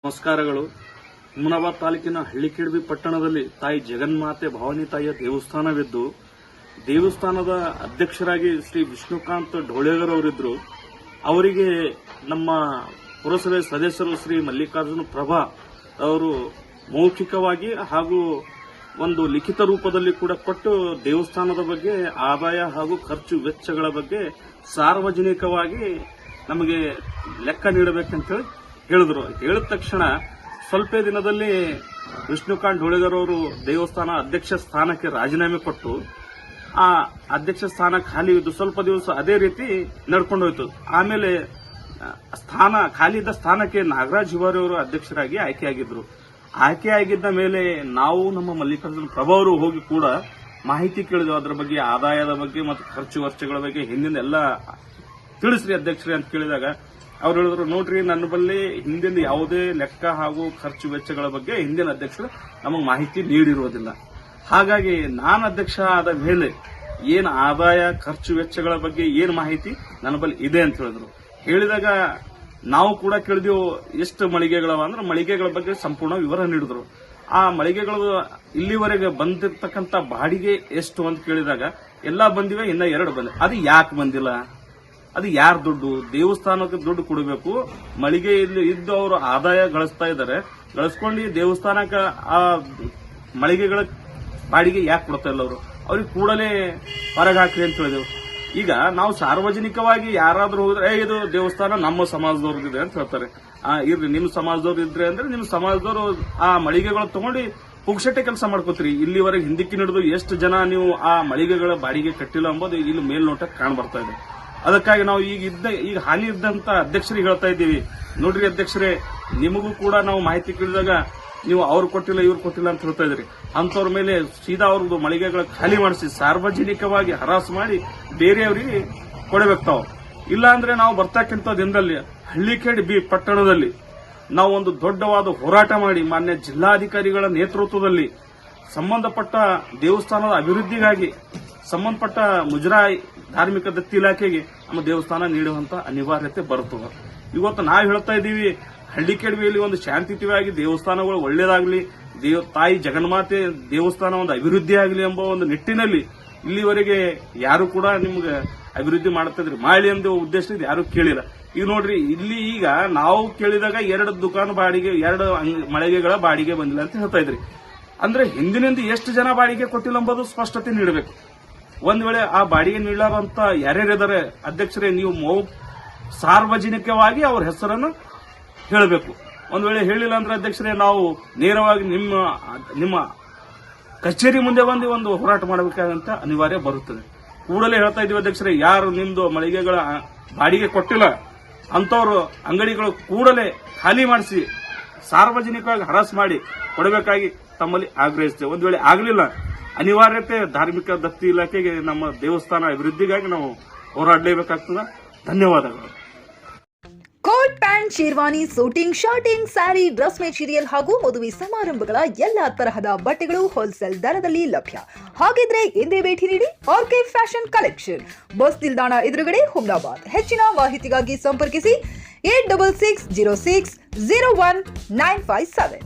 ನಮಸ್ಕಾರಗಳು. ಹುಮನಾಬಾದ್ ತಾಲೂಕಿನ ಹಳ್ಳಿಕೆಡವಿ ಪಟ್ಟಣದಲ್ಲಿ ತಾಯಿ ಜಗನ್ಮಾತೆ ಭವಾನಿ ತಾಯಿಯ ದೇವಸ್ಥಾನವಿದ್ದು, ದೇವಸ್ಥಾನದ ಅಧ್ಯಕ್ಷರಾಗಿ ಶ್ರೀ ವಿಷ್ಣುಕಾಂತ್ ಢೋಳೇಗರ್ ಅವರಿದ್ರು. ಅವರಿಗೆ ನಮ್ಮ ಪುರಸಭೆ ಸದಸ್ಯರು ಶ್ರೀ ಮಲ್ಲಿಕಾರ್ಜುನ ಪ್ರಭಾ ಅವರು ಮೌಖಿಕವಾಗಿ ಹಾಗೂ ಒಂದು ಲಿಖಿತ ರೂಪದಲ್ಲಿ ಕೂಡ ಕೊಟ್ಟು ದೇವಸ್ಥಾನದ ಬಗ್ಗೆ ಆದಾಯ ಹಾಗೂ ಖರ್ಚು ವೆಚ್ಚಗಳ ಬಗ್ಗೆ ಸಾರ್ವಜನಿಕವಾಗಿ ನಮಗೆ ಲೆಕ್ಕ ನೀಡಬೇಕಂತ ಹೇಳಿದ್ರು. ಹೇಳಿದ ತಕ್ಷಣ ಸ್ವಲ್ಪ ದಿನದಲ್ಲಿ ವಿಷ್ಣುಕಾಂತ್ ಢೋಳೇಗರ್ ಅವರು ದೇವಸ್ಥಾನ ಅಧ್ಯಕ್ಷ ಸ್ಥಾನಕ್ಕೆ ರಾಜೀನಾಮೆ ಕೊಟ್ಟು ಆ ಅಧ್ಯಕ್ಷ ಸ್ಥಾನ ಖಾಲಿ ಇದ್ದು ಸ್ವಲ್ಪ ದಿವಸ ಅದೇ ರೀತಿ ನಡ್ಕೊಂಡು ಹೋಯ್ತು. ಆಮೇಲೆ ಖಾಲಿ ಇದ್ದ ಸ್ಥಾನಕ್ಕೆ ನಾಗರಾಜ್ ಹಿವಾರಿ ಅವರು ಅಧ್ಯಕ್ಷರಾಗಿ ಆಯ್ಕೆಯಾಗಿದ್ರು. ಆಯ್ಕೆಯಾಗಿದ್ದ ಮೇಲೆ ನಾವು ನಮ್ಮ ಮಲ್ಲಿಕಾರ್ಜುನ ಪ್ರಭಾ ಅವರು ಹೋಗಿ ಕೂಡ ಮಾಹಿತಿ ಕೇಳಿದ್ವಿ. ಅದರ ಬಗ್ಗೆ ಆದಾಯದ ಬಗ್ಗೆ ಮತ್ತು ಖರ್ಚು ವೆಚ್ಚಗಳ ಬಗ್ಗೆ ಹಿಂದಿನ ಎಲ್ಲ ತಿಳಿಸ್ರಿ ಅಧ್ಯಕ್ಷರೇ ಅಂತ ಕೇಳಿದಾಗ ಅವ್ರು ಹೇಳಿದ್ರು, ನೋಡ್ರಿ ನನ್ನ ಬಳಿ ಹಿಂದಿನ ಯಾವುದೇ ಲೆಕ್ಕ ಹಾಗೂ ಖರ್ಚು ವೆಚ್ಚಗಳ ಬಗ್ಗೆ ಹಿಂದಿನ ಅಧ್ಯಕ್ಷರು ನಮಗೆ ಮಾಹಿತಿ ನೀಡಿರುವುದಿಲ್ಲ. ಹಾಗಾಗಿ ನಾನು ಅಧ್ಯಕ್ಷ ಆದ ಮೇಲೆ ಏನು ಆದಾಯ ಖರ್ಚು ವೆಚ್ಚಗಳ ಬಗ್ಗೆ ಏನು ಮಾಹಿತಿ ನನ್ನ ಬಳಿ ಇದೆ ಅಂತ ಹೇಳಿದ್ರು. ಹೇಳಿದಾಗ ನಾವು ಕೂಡ ಕೇಳಿದೆವು, ಎಷ್ಟು ಮಳಿಗೆಗಳವ ಅಂದ್ರೆ ಮಳಿಗೆಗಳ ಬಗ್ಗೆ ಸಂಪೂರ್ಣ ವಿವರ ನೀಡಿದ್ರು. ಆ ಮಳಿಗೆಗಳು ಇಲ್ಲಿವರೆಗೆ ಬಂದಿರತಕ್ಕಂತ ಬಾಡಿಗೆ ಎಷ್ಟು ಅಂತ ಕೇಳಿದಾಗ ಎಲ್ಲಾ ಬಂದಿವೆ, ಇನ್ನ 2 ಬಂದಿವೆ. ಅದು ಯಾಕೆ ಬಂದಿಲ್ಲ? ಅದು ಯಾರ ದುಡ್ಡು? ದೇವಸ್ಥಾನಕ್ಕೆ ದುಡ್ಡು ಕೊಡಬೇಕು. ಮಳಿಗೆ ಇಲ್ಲಿ ಇದ್ದು ಅವರು ಆದಾಯ ಗಳಿಸ್ತಾ ಇದ್ದಾರೆ, ಗಳಿಸ್ಕೊಂಡು ದೇವಸ್ಥಾನಕ್ಕೆ ಆ ಮಳಿಗೆಗಳ ಬಾಡಿಗೆ ಯಾಕೆ ಕೊಡ್ತಾ ಇಲ್ಲ ಅವರು? ಅವ್ರಿಗೆ ಕೂಡಲೇ ಹೊರಗೆ ಹಾಕ್ರಿ ಅಂತ ಹೇಳಿದೆವು. ಈಗ ನಾವು ಸಾರ್ವಜನಿಕವಾಗಿ ಯಾರಾದ್ರೂ ಹೋದ್ರೆ ಇದು ದೇವಸ್ಥಾನ ನಮ್ಮ ಸಮಾಜದವ್ರದಿದೆ ಅಂತ ಹೇಳ್ತಾರೆ. ಇರ್ಲಿ, ನಿಮ್ಮ ಸಮಾಜದವ್ರು ಇದ್ರೆ ಅಂದ್ರೆ ನಿಮ್ಮ ಸಮಾಜದವರು ಆ ಮಳಿಗೆಗಳು ತಗೊಂಡು ಪುಕ್ಷಟೆ ಕೆಲಸ ಮಾಡ್ಕೋತೀರಿ. ಇಲ್ಲಿವರೆಗೆ ಹಿಂದಕ್ಕೆ ನಡೆದು ಎಷ್ಟು ಜನ ನೀವು ಆ ಮಳಿಗೆಗಳ ಬಾಡಿಗೆ ಕಟ್ಟಿಲ್ಲ ಎಂಬುದು ಇಲ್ಲಿ ಮೇಲ್ನೋಟಕ್ಕೆ ಕಾಣ ಬರ್ತಾ ಇದೆ. ಅದಕ್ಕಾಗಿ ನಾವು ಈಗ ಹಾಲಿ ಇದ್ದಂತ ಅಧ್ಯಕ್ಷರಿಗೆ ಹೇಳ್ತಾ ಇದ್ದೀವಿ, ನೋಡ್ರಿ ಅಧ್ಯಕ್ಷರೇ, ನಿಮಗೂ ಕೂಡ ನಾವು ಮಾಹಿತಿ ಕೇಳಿದಾಗ ನೀವು ಅವ್ರು ಕೊಟ್ಟಿಲ್ಲ ಇವ್ರು ಕೊಟ್ಟಿಲ್ಲ ಅಂತ ಹೇಳ್ತಾ ಇದ್ರಿ. ಅಂತವ್ರ ಮೇಲೆ ಸೀದಾ ಅವ್ರದ್ದು ಮಳಿಗೆಗಳ ಖಾಲಿ ಮಾಡಿಸಿ ಸಾರ್ವಜನಿಕವಾಗಿ ಹರಾಸು ಮಾಡಿ ಬೇರೆಯವರಿಗೆ ಕೊಡಬೇಕು ತಾವು. ಇಲ್ಲ ಅಂದ್ರೆ ನಾವು ಬರ್ತಕ್ಕಂಥ ದಿನದಲ್ಲಿ ಹಳ್ಳಿಕೆಡಿ ಪಟ್ಟಣದಲ್ಲಿ ನಾವು ಒಂದು ದೊಡ್ಡವಾದ ಹೋರಾಟ ಮಾಡಿ ಮಾನ್ಯ ಜಿಲ್ಲಾಧಿಕಾರಿಗಳ ನೇತೃತ್ವದಲ್ಲಿ ಸಂಬಂಧಪಟ್ಟ ದೇವಸ್ಥಾನದ ಅಭಿವೃದ್ಧಿಗಾಗಿ ಸಂಬಂಧಪಟ್ಟ ಮುಜರಾಯಿ ಧಾರ್ಮಿಕ ದತ್ತಿ ಇಲಾಖೆಗೆ ನಮ್ಮ ದೇವಸ್ಥಾನ ನೀಡುವಂತ ಅನಿವಾರ್ಯತೆ ಬರುತ್ತದೆ. ಇವತ್ತು ನಾವು ಹೇಳ್ತಾ ಇದ್ದೀವಿ, ಹಳ್ಳಿಕೆಡವಿಯಲ್ಲಿ ಒಂದು ಶಾಂತಿಯುತವಾಗಿ ದೇವಸ್ಥಾನಗಳು ಒಳ್ಳೇದಾಗಲಿ, ತಾಯಿ ಜಗನ್ಮಾತೆ ದೇವಸ್ಥಾನ ಒಂದು ಅಭಿವೃದ್ಧಿ ಆಗಲಿ ಎಂಬ ಒಂದು ನಿಟ್ಟಿನಲ್ಲಿ ಇಲ್ಲಿವರೆಗೆ ಯಾರು ಕೂಡ ನಿಮ್ಗೆ ಅಭಿವೃದ್ಧಿ ಮಾಡ್ತಾ ಇದ್ರಿ ಮಾಡಿ ಎಂಬ ಉದ್ದೇಶದಿಂದ ಯಾರು ಕೇಳಿಲ್ಲ. ಈಗ ನೋಡ್ರಿ, ಇಲ್ಲಿ ಈಗ ನಾವು ಕೇಳಿದಾಗ 2 ದುಕಾನು ಬಾಡಿಗೆ 2 ಮಳಿಗೆಗಳ ಬಾಡಿಗೆ ಬಂದಿಲ್ಲ ಅಂತ ಹೇಳ್ತಾ ಇದ್ರಿ. ಅಂದ್ರೆ ಹಿಂದಿನಿಂದ ಎಷ್ಟು ಜನ ಬಾಡಿಗೆ ಕೊಟ್ಟಿಲ್ಲ ಎಂಬುದು ಸ್ಪಷ್ಟತೆ ನೀಡಬೇಕು. ಒಂದ್ ವೇಳೆ ಆ ಬಾಡಿಗೆ ನೀಡಲಾರಂತ ಯಾರ್ಯಾರಿದ್ದಾರೆ ಅಧ್ಯಕ್ಷರೇ, ನೀವು ಸಾರ್ವಜನಿಕವಾಗಿ ಅವ್ರ ಹೆಸರನ್ನು ಹೇಳಬೇಕು. ಒಂದ್ ವೇಳೆ ಹೇಳಿಲ್ಲ ಅಂದ್ರೆ ಅಧ್ಯಕ್ಷರೇ, ನಾವು ನೇರವಾಗಿ ನಿಮ್ಮ ಕಚೇರಿ ಮುಂದೆ ಬಂದು ಒಂದು ಹೋರಾಟ ಮಾಡಬೇಕಾದಂತ ಅನಿವಾರ್ಯ ಬರುತ್ತದೆ. ಕೂಡಲೇ ಹೇಳ್ತಾ ಇದೀವಿ ಅಧ್ಯಕ್ಷರೇ, ಯಾರು ನಿಮ್ದು ಮಳಿಗೆಗಳ ಬಾಡಿಗೆ ಕೊಟ್ಟಿಲ್ಲ ಅಂತವ್ರು ಅಂಗಡಿಗಳು ಕೂಡಲೇ ಖಾಲಿ ಮಾಡಿಸಿ ಸಾರ್ವಜನಿಕವಾಗಿ ಹರಾಸ್ ಮಾಡಿ ಕೊಡಬೇಕಾಗಿ ತಮ್ಮಲ್ಲಿ ಆಗ್ರಹಿಸ್ತೇವೆ. ಒಂದ್ ವೇಳೆ ಆಗಲಿಲ್ಲ, ಅನಿವಾರ್ಯತೆ ಧಾರ್ಮಿಕ ದತ್ತಿ ಇಲಾಖೆಗೆ ನಮ್ಮ ದೇವಸ್ಥಾನ ಅಭಿವೃದ್ಧಿಗಾಗಿ ನಾವು ಹೋರಾಡಲೇಬೇಕಾಗ್ತದೆ. ಧನ್ಯವಾದಗಳು. Coat pant, sherwani, suiting, shirting, sari, dress material ಹಾಗೂ ಮದುವೆ ಸಮಾರಂಭಗಳ ಎಲ್ಲಾ ತರಹದ ಬಟ್ಟೆಗಳು ಹೋಲ್ಸೇಲ್ ದರದಲ್ಲಿ ಲಭ್ಯ. ಹಾಗಿದ್ರೆ ಎಂದೇ ಭೇಟಿ ನೀಡಿ ಆರ್ಕೆ ಫ್ಯಾಷನ್ ಕಲೆಕ್ಷನ್, ಬಸ್ ನಿಲ್ದಾಣ ಎದುರುಗಡೆ, ಹುಮನಾಬಾದ್. ಹೆಚ್ಚಿನ ಮಾಹಿತಿಗಾಗಿ ಸಂಪರ್ಕಿಸಿ 8660601957.